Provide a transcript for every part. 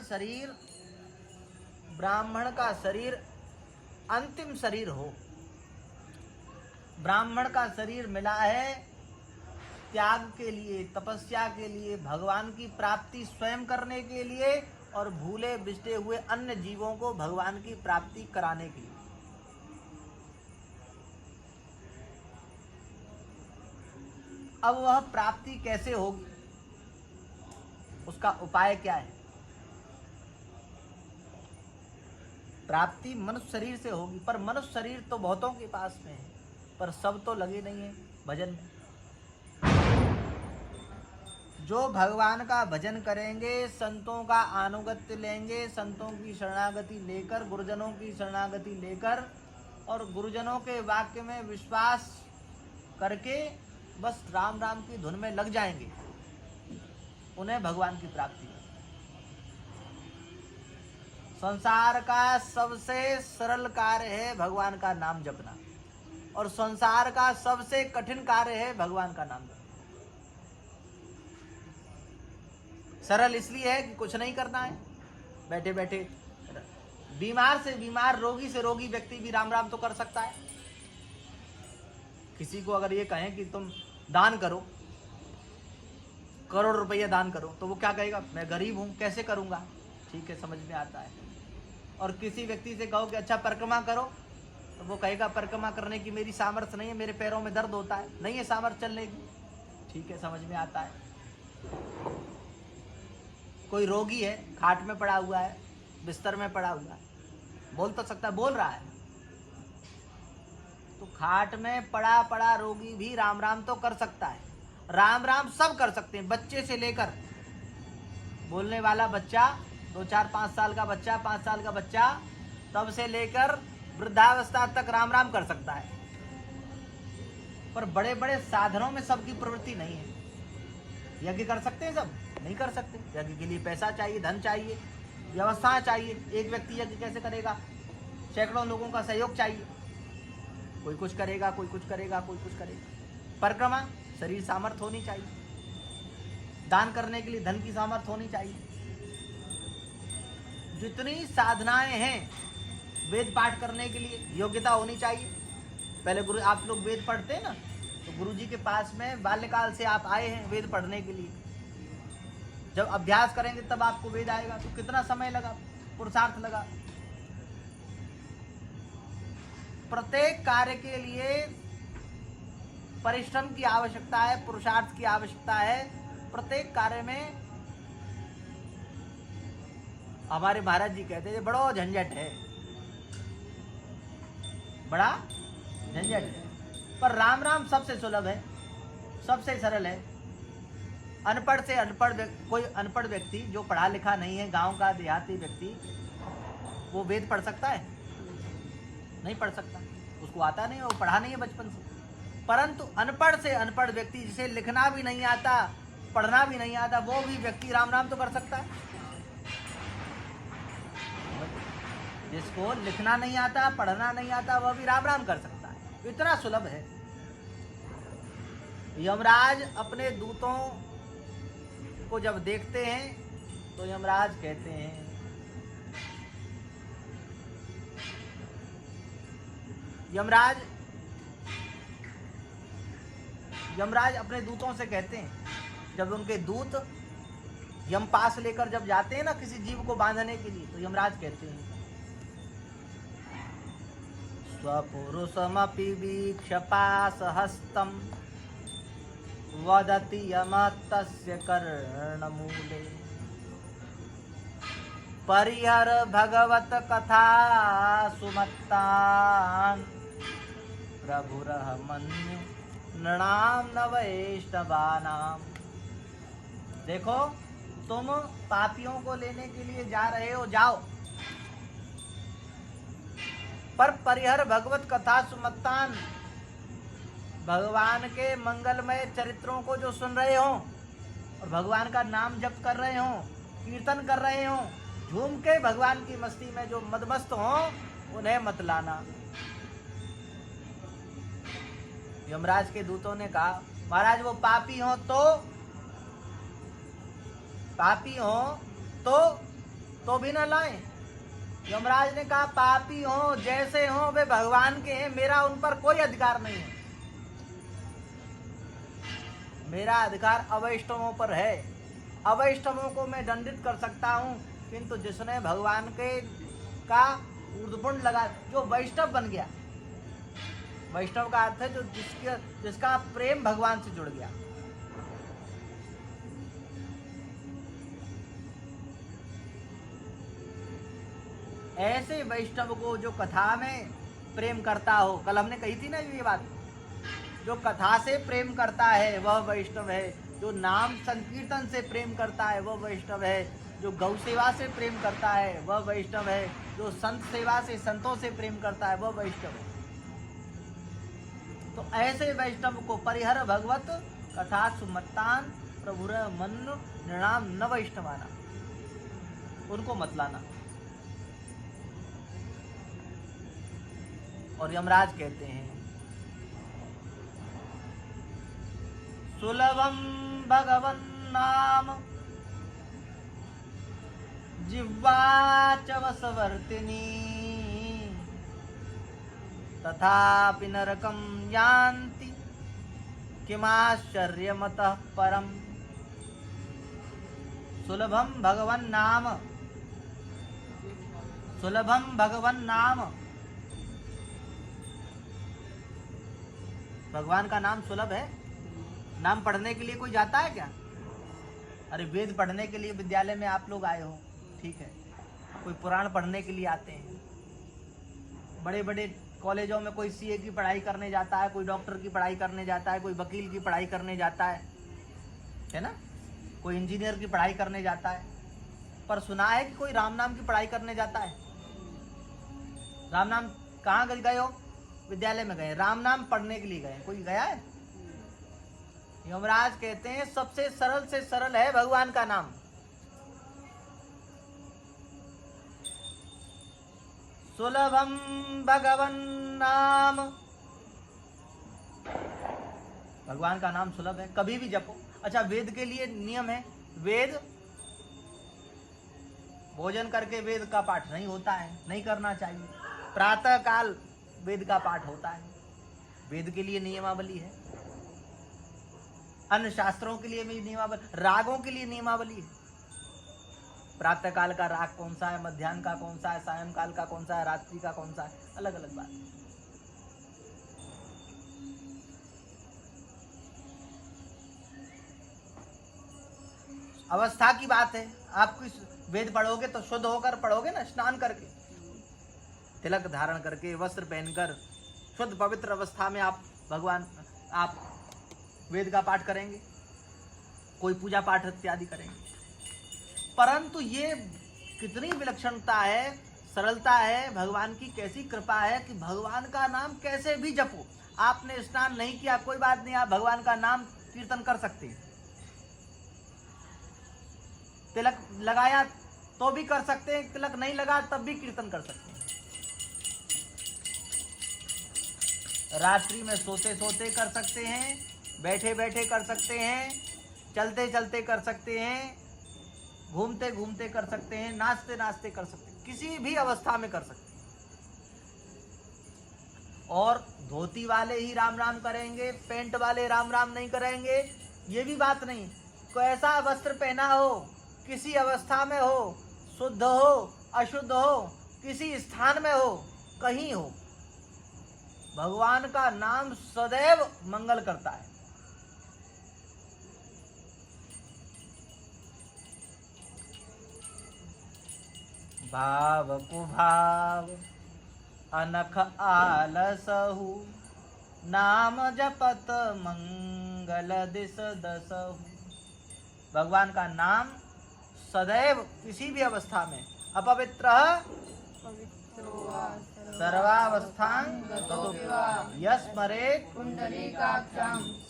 शरीर ब्राह्मण का शरीर अंतिम शरीर हो। ब्राह्मण का शरीर मिला है त्याग के लिए, तपस्या के लिए, भगवान की प्राप्ति स्वयं करने के लिए और भूले बिछड़े हुए अन्य जीवों को भगवान की प्राप्ति कराने के लिए। अब वह प्राप्ति कैसे होगी, उसका उपाय क्या है? प्राप्ति मनुष्य शरीर से होगी, पर मनुष्य शरीर तो बहुतों के पास में है, पर सब तो लगे नहीं है भजन में। जो भगवान का भजन करेंगे, संतों का अनुगत्य लेंगे, संतों की शरणागति लेकर, गुरुजनों की शरणागति लेकर और गुरुजनों के वाक्य में विश्वास करके बस राम राम की धुन में लग जाएंगे, उन्हें भगवान की प्राप्ति है। संसार का सबसे सरल कार्य है भगवान का नाम जपना, और संसार का सबसे कठिन कार्य है भगवान का नाम जपना। सरल इसलिए है कि कुछ नहीं करना है, बैठे बैठे बीमार से बीमार, रोगी से रोगी व्यक्ति भी राम राम तो कर सकता है। किसी को अगर ये कहें कि तुम दान करो, करोड़ रुपया दान करो, तो वो क्या कहेगा? मैं गरीब हूं, कैसे करूंगा? ठीक है, समझ में आता है। और किसी व्यक्ति से कहो कि अच्छा परिक्रमा करो, तो वो कहेगा परिक्रमा करने की मेरी सामर्थ्य नहीं है, मेरे पैरों में दर्द होता है, नहीं है सामर्थ्य चलने की। ठीक है, समझ में आता है। कोई रोगी है, खाट में पड़ा हुआ है, बिस्तर में पड़ा हुआ है, बोल तो सकता है, बोल रहा है, तो खाट में पड़ा पड़ा रोगी भी राम राम तो कर सकता है। राम राम सब कर सकते हैं, बच्चे से लेकर, बोलने वाला बच्चा, 2, 4, 5 साल का बच्चा, 5 साल का बच्चा, तब से लेकर वृद्धावस्था तक राम राम कर सकता है। पर बड़े बड़े साधनों में सबकी प्रवृत्ति नहीं है। यज्ञ कर सकते हैं सब? नहीं कर सकते। यज्ञ के लिए पैसा चाहिए, धन चाहिए, व्यवस्था चाहिए। एक व्यक्ति यज्ञ कैसे करेगा? सैकड़ों लोगों का सहयोग चाहिए। कोई कुछ करेगा, कोई कुछ करेगा, कोई कुछ करेगा। परिक्रमा, शरीर सामर्थ्य होनी चाहिए। दान करने के लिए धन की सामर्थ्य होनी चाहिए। जितनी साधनाएं हैं, वेद पाठ करने के लिए योग्यता होनी चाहिए। पहले गुरु, आप लोग वेद पढ़ते हैं ना, तो गुरु जी के पास में बाल्यकाल से आप आए हैं वेद पढ़ने के लिए। जब अभ्यास करेंगे तब आपको वेद आएगा। तो कितना समय लगा, पुरुषार्थ लगा। प्रत्येक कार्य के लिए परिश्रम की आवश्यकता है, पुरुषार्थ की आवश्यकता है। प्रत्येक कार्य में हमारे महाराज जी कहते थे बड़ा झंझट है, बड़ा झंझट है। पर राम राम सबसे सुलभ है, सबसे सरल है। अनपढ़ से अनपढ़, कोई अनपढ़ व्यक्ति जो पढ़ा लिखा नहीं है, गांव का देहाती व्यक्ति, वो वेद पढ़ सकता है? नहीं पढ़ सकता, उसको आता नहीं, वो पढ़ा नहीं है बचपन से। परंतु अनपढ़ से अनपढ़ व्यक्ति, जिसे लिखना भी नहीं आता, पढ़ना भी नहीं आता, वो भी व्यक्ति राम राम तो कर सकता है। जिसको लिखना नहीं आता, पढ़ना नहीं आता, वह भी राम राम कर सकता है। इतना सुलभ है। यमराज अपने दूतों को जब देखते हैं तो यमराज कहते हैं, यमराज अपने दूतों से कहते हैं, जब उनके दूत यमपास लेकर जब जाते हैं ना किसी जीव को बांधने के लिए, तो यमराज कहते हैं, स्वपुरुषमपि वीक्ष्य पाशहस्तं वदति यमस्तस्य कर्णमूले परिहर भगवत कथा सुमत्तान् प्रभुरहमन्यु नृणाम न वैष्णवानाम। देखो, तुम पापियों को लेने के लिए जा रहे हो, जाओ, पर परिहर भगवत कथा सुमत्तान, भगवान के मंगलमय चरित्रों को जो सुन रहे हो और भगवान का नाम जप कर रहे हो, कीर्तन कर रहे हो, झूम के भगवान की मस्ती में जो मदमस्त हो, उन्हें मत लाना। यमराज के दूतों ने कहा, महाराज वो पापी हो तो तो भी न लाएं। यमराज ने कहा पापी हो जैसे हो वे भगवान के हैं, मेरा उन पर कोई अधिकार नहीं है। मेरा अधिकार अवैष्णवों पर है। अवैष्णवों को मैं दंडित कर सकता हूं, किंतु जिसने भगवान के का ऊर्ध्वपुंड लगा, जो वैष्णव बन गया, वैष्णव का अर्थ है जो जिसका प्रेम भगवान से जुड़ गया। ऐसे वैष्णव को जो कथा में प्रेम करता हो, कल हमने कही थी ना ये बात, जो कथा से प्रेम करता है वह वैष्णव है, जो नाम संकीर्तन से प्रेम करता है वह वैष्णव है, जो गौ सेवा से प्रेम करता है वह वैष्णव है, जो संत सेवा से संतों से प्रेम करता है वह वैष्णव है। तो ऐसे वैष्णव को परिहर भगवत कथा सुमत्तान प्रभुर मनु नृणाम न वैष्णवाना, उनको मत लाना। और यमराज कहते हैं सुलभम भगवन नाम जिह्वाच वसवर्तिनी तथापि नरकं यान्ति किमाश्चर्यमतः परम। सुलभम भगवन नाम, सुलभम भगवन नाम, भगवान का नाम सुलभ है। नाम पढ़ने के लिए कोई जाता है क्या? अरे वेद पढ़ने के लिए विद्यालय में आप लोग आए हो, ठीक है, कोई पुराण पढ़ने के लिए आते हैं। बड़े बड़े कॉलेजों में कोई सीए की पढ़ाई करने जाता है, कोई डॉक्टर की पढ़ाई करने जाता है, कोई वकील की पढ़ाई करने जाता है ना, कोई इंजीनियर की पढ़ाई करने जाता है। पर सुना है कि कोई राम नाम की पढ़ाई करने जाता है? राम नाम कहाँ गए हो? विद्यालय में गए, राम नाम पढ़ने के लिए गए, कोई गया है? यमराज कहते हैं सबसे सरल से सरल है भगवान का नाम। सुलभम भगवन नाम, भगवान का नाम सुलभ है, कभी भी जपो। अच्छा, वेद के लिए नियम है, वेद भोजन करके वेद का पाठ नहीं होता है, नहीं करना चाहिए। प्रातः काल वेद का पाठ होता है, वेद के लिए नियमावली है। अन्य शास्त्रों के लिए भी नियमावली, रागों के लिए नियमावली है। प्रातः काल का राग कौन सा है, मध्याह्न का कौन सा है, सायंकाल का कौन सा है, रात्रि का कौन सा है, अलग अलग बात है। अवस्था की बात है, आप कुछ वेद पढ़ोगे तो शुद्ध होकर पढ़ोगे ना, स्नान करके, तिलक धारण करके, वस्त्र पहनकर, शुद्ध पवित्र अवस्था में आप वेद का पाठ करेंगे, कोई पूजा पाठ इत्यादि करेंगे। परंतु ये कितनी विलक्षणता है, सरलता है, भगवान की कैसी कृपा है कि भगवान का नाम कैसे भी जपो। आपने स्नान नहीं किया, कोई बात नहीं, आप भगवान का नाम कीर्तन कर सकते हैं। तिलक लगाया तो भी कर सकते हैं, तिलक नहीं लगा तब भी कीर्तन कर सकते हैं। रात्रि में सोते सोते कर सकते हैं, बैठे बैठे कर सकते हैं, चलते चलते कर सकते हैं, घूमते घूमते कर सकते हैं, नाचते नाचते कर सकते हैं, किसी भी अवस्था में कर सकते हैं। और धोती वाले ही राम राम करेंगे, पैंट वाले राम राम नहीं करेंगे, ये भी बात नहीं। कोई ऐसा वस्त्र पहना हो, किसी अवस्था में हो, शुद्ध हो अशुद्ध हो, किसी स्थान में हो, कहीं हो, भगवान का नाम सदैव मंगल करता है। भाव कुभाव अनख आलसहु, नाम जपत मंगल दिस दसहु। भगवान का नाम सदैव किसी भी अवस्था में, अपवित्र सर्वावस्थां यस्मरेत्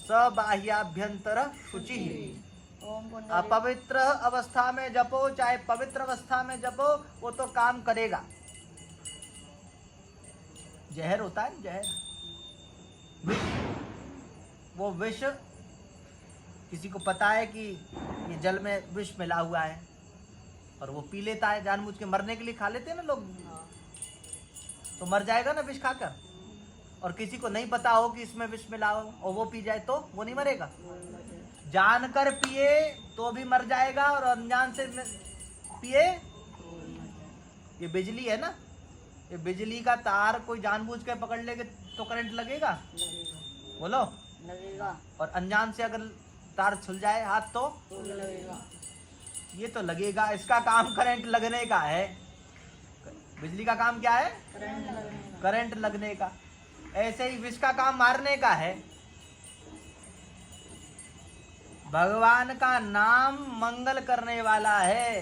स बाह्याभ्यंतर शुचिः। अपवित्र अवस्था में जपो चाहे पवित्र अवस्था में जपो, वो तो काम करेगा। जहर होता है, जहर, विष, वो विष किसी को पता है कि ये जल में विष मिला हुआ है, और वो पी लेता है जानबूझ के, मरने के लिए खा लेते हैं ना लोग, तो मर जाएगा ना विष खाकर। और किसी को नहीं पता हो कि इसमें विष मिला हो और वो पी जाए तो वो नहीं मरेगा। जानकर पिए तो भी मर जाएगा और अनजान से पिए, ये बिजली है ना, ये बिजली का तार कोई जानबूझ के पकड़ लेगे तो करंट लगेगा, बोलो लगेगा। और अनजान से अगर तार छुल जाए हाथ तो लगेगा। ये तो लगेगा। इसका काम करंट लगने का है। बिजली का काम क्या है? करंट लगने का। करंट लगने का। ऐसे ही विष का काम मारने का है। भगवान का नाम मंगल करने वाला है,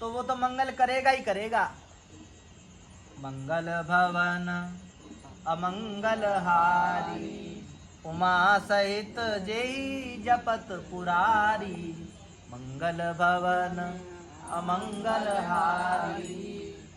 तो वो तो मंगल करेगा ही करेगा। मंगल भवन अमंगल हारी, उमा सहित जेहि जपत पुरारी। मंगल भवन अमंगल हारी,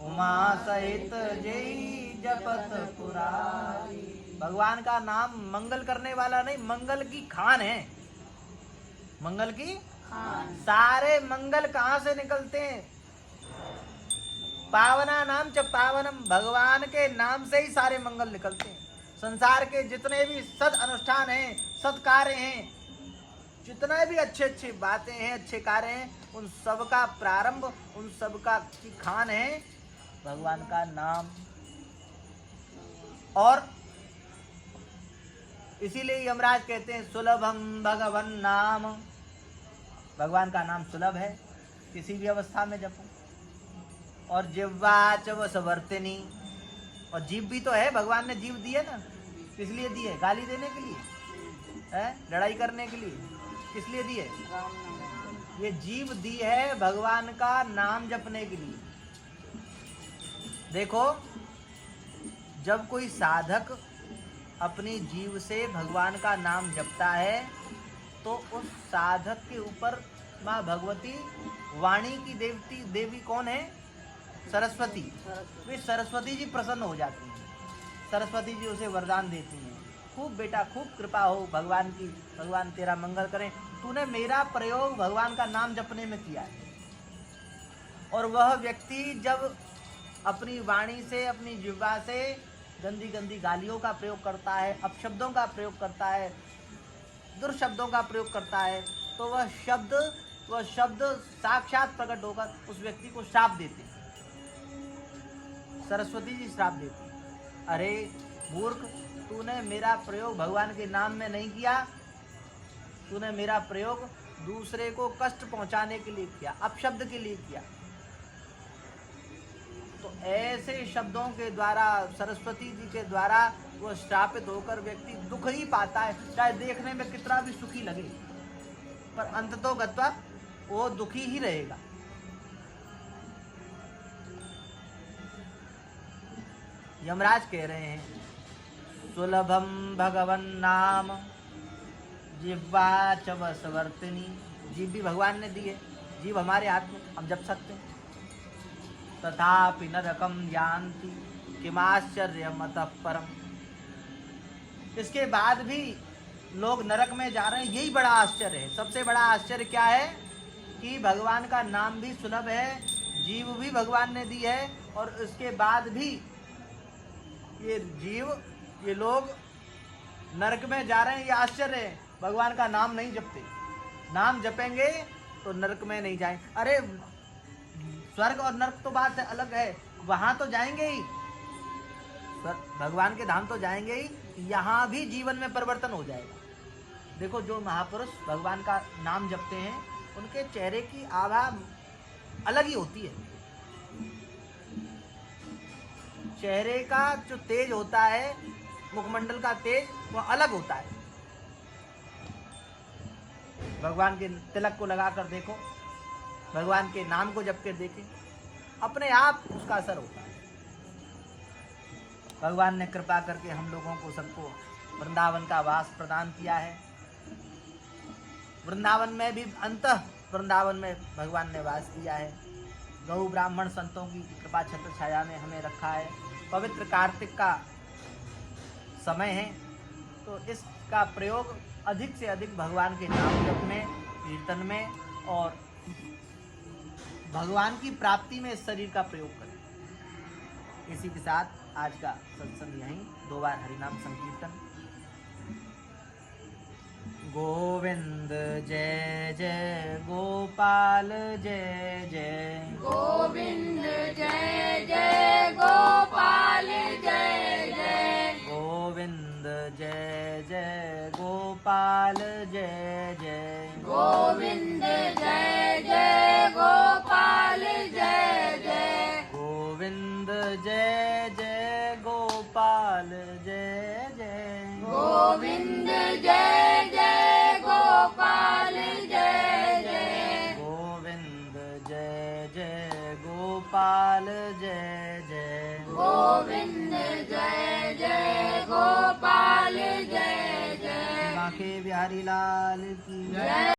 उमा सहित जेहि जपत पुरारी। भगवान का नाम मंगल करने वाला नहीं, मंगल की खान है। मंगल की खान। सारे मंगल कहाँ से निकलते हैं? पावना नाम च पावनम, भगवान के नाम से ही सारे मंगल निकलते हैं। संसार के जितने भी सद अनुष्ठान हैं, सद कार्य हैं, जितने भी अच्छे अच्छे बातें हैं, अच्छे कार्य हैं, उन सब का प्रारंभ, उन सब का की खान है भगवान का नाम। और इसीलिए यमराज कहते हैं सुलभम भगवन नाम, भगवान का नाम सुलभ है, किसी भी अवस्था में जपो। और जिह्वाच वसवर्तिनी, और जीव भी तो है, भगवान ने जीव दी है ना, किस लिए दी है? गाली देने के लिए है? लड़ाई करने के लिए? किस लिए दी है? राम नाम। ये जीव दी है भगवान का नाम जपने के लिए। देखो, जब कोई साधक अपनी जीव से भगवान का नाम जपता है तो उस साधक के ऊपर माँ भगवती, वाणी की देवी कौन है? सरस्वती। वे सरस्वती जी प्रसन्न हो जाती हैं। सरस्वती जी उसे वरदान देती हैं, खूब बेटा खूब कृपा हो भगवान की, भगवान तेरा मंगल करें, तूने मेरा प्रयोग भगवान का नाम जपने में किया है। और वह व्यक्ति जब अपनी वाणी से, अपनी जिह्वा से गंदी गंदी गालियों का प्रयोग करता है, अपशब्दों का प्रयोग करता है, दुर्शब्दों का प्रयोग करता है, तो वह शब्द साक्षात प्रकट होकर उस व्यक्ति को श्राप देते हैं। सरस्वती जी श्राप देती है, अरे मूर्ख, तूने मेरा प्रयोग भगवान के नाम में नहीं किया, तूने मेरा प्रयोग दूसरे को कष्ट पहुंचाने के लिए किया, अपशब्द के लिए किया। तो ऐसे शब्दों के द्वारा, सरस्वती जी के द्वारा वो श्रापित होकर व्यक्ति दुख ही पाता है, चाहे देखने में कितना भी सुखी लगे, पर अंततो गत्वा वो दुखी ही रहेगा। यमराज कह रहे हैं सुलभम भगवन नाम जिह्वा च वसवर्तिनी, जीव भी भगवान ने दी है, जीव हमारे हाथ में, हम जप सकते हैं। तथापि नरकम यान्ति किमाश्चर्यमतः परम, इसके बाद भी लोग नरक में जा रहे हैं, यही बड़ा आश्चर्य है। सबसे बड़ा आश्चर्य क्या है कि भगवान का नाम भी सुलभ है, जीव भी भगवान ने दी है, और इसके बाद भी ये लोग नरक में जा रहे हैं, ये आश्चर्य है। भगवान का नाम नहीं जपते, नाम जपेंगे तो नरक में नहीं जाएंगे। अरे स्वर्ग और नरक तो बात अलग है, वहां तो जाएंगे ही, भगवान के धाम तो जाएंगे ही, यहाँ भी जीवन में परिवर्तन हो जाएगा। देखो, जो महापुरुष भगवान का नाम जपते हैं उनके चेहरे की आभा अलग ही होती है। चेहरे का जो तेज होता है, मुखमंडल का तेज, वो अलग होता है। भगवान के तिलक को लगाकर देखो, भगवान के नाम को जप के देखें, अपने आप उसका असर होता है। भगवान ने कृपा करके हम लोगों को सबको वृंदावन का वास प्रदान किया है। वृंदावन में भी अंतः वृंदावन में भगवान ने वास किया है। गौ ब्राह्मण संतों की कृपा छत्र छाया में हमें रखा है। पवित्र कार्तिक का समय है, तो इसका प्रयोग अधिक से अधिक भगवान के नाम जप में, कीर्तन में और भगवान की प्राप्ति में इस शरीर का प्रयोग करें। इसी के साथ आज का सत्संग यहीं, 2 बार हरिनाम संकीर्तन। गोविंद जय जय गोपाल जय जय, गोविंद जय जय गोपाल जय जय, गोविंद जय जय गोपाल जय जय, गोविंद जय जय गोपाल जय जय, गोविंद जय जय गोपाल जय जय, गोविंद जय जय गोपाल जय जय, गोविंद जय जय गोपाल जय जय, गोविंद जय जय गोपाल जय जय। बांके बिहारी लाल की जय।